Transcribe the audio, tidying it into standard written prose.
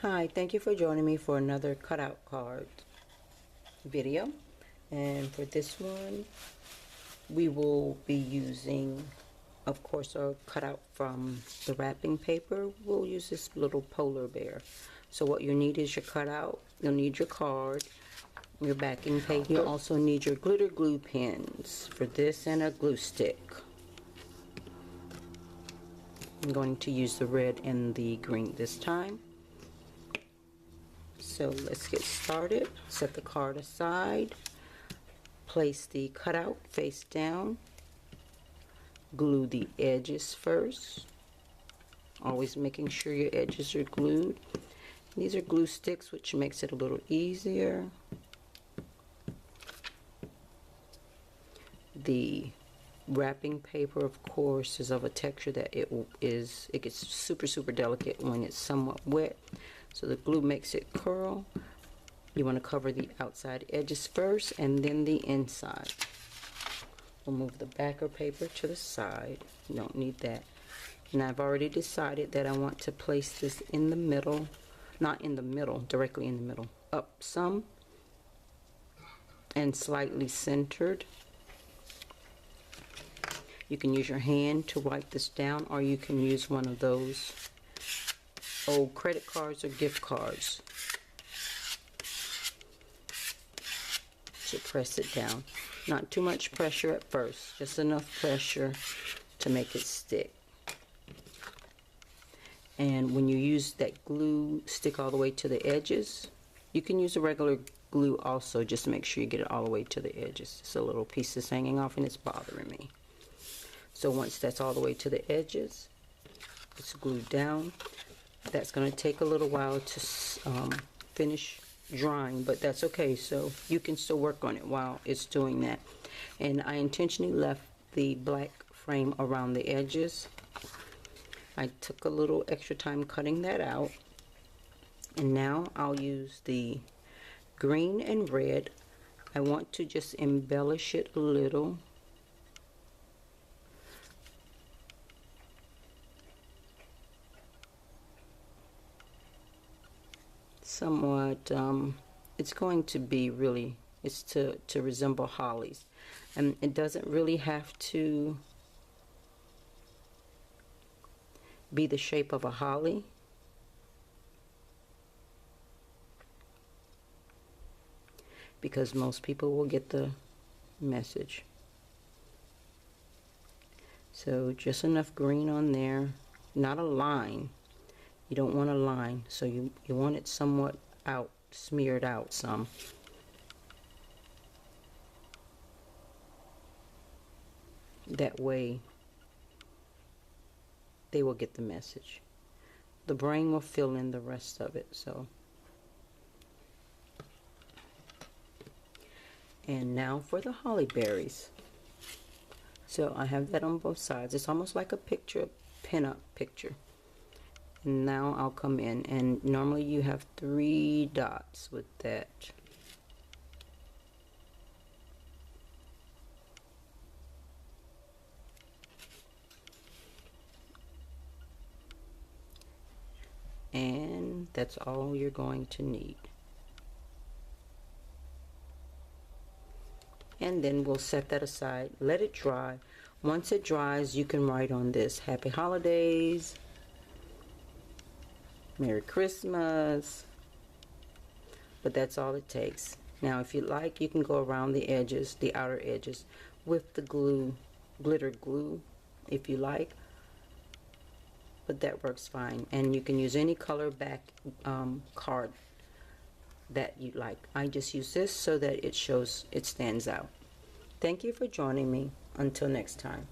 Hi, thank you for joining me for another cutout card video. And for this one, we will be using, of course, a cutout from the wrapping paper. We'll use this little polar bear. So what you need is your cutout, you'll need your card, your backing paper. You'll also need your glitter glue pens for this and a glue stick. I'm going to use the red and the green this time. So let's get started. Set the card aside. Place the cutout face down. Glue the edges first. Always making sure your edges are glued. These are glue sticks, which makes it a little easier. The wrapping paper, of course, is of a texture that it gets super delicate when it's somewhat wet. So the glue makes it curl. You want to cover the outside edges first and then the inside. We'll move the backer paper to the side. You don't need that. And I've already decided that I want to place this in the middle, not in the middle, directly in the middle, up some and slightly centered. You can use your hand to wipe this down, or you can use one of those old credit cards or gift cards to press it down. Not too much pressure at first, just enough pressure to make it stick. And when you use that glue, stick all the way to the edges. You can use a regular glue also, just to make sure you get it all the way to the edges. It's a little piece that's hanging off and it's bothering me. So once that's all the way to the edges, it's glued down. That's going to take a little while to finish drying, but that's okay. So you can still work on it while it's doing that. And I intentionally left the black frame around the edges. I took a little extra time cutting that out. And now I'll use the green and red. I want to just embellish it a little. Somewhat, it's going to be really, it's to resemble hollies, and it doesn't really have to be the shape of a holly. Because most people will get the message. So just enough green on there, not a line. You don't want a line, so you want it somewhat out, smeared out some. That way they will get the message. The brain will fill in the rest of it. So, and now for the holly berries. So I have that on both sides. It's almost like a picture, pin-up picture. And now I'll come in, and normally you have 3 dots with that. And that's all you're going to need. And then we'll set that aside, let it dry. Once it dries, you can write on this, Happy Holidays, Merry Christmas, but that's all it takes. Now if you like, you can go around the edges, the outer edges, with the glue, glitter glue, if you like, but that works fine. And you can use any color back card that you like. I just use this so that it shows, it stands out. Thank you for joining me. Until next time.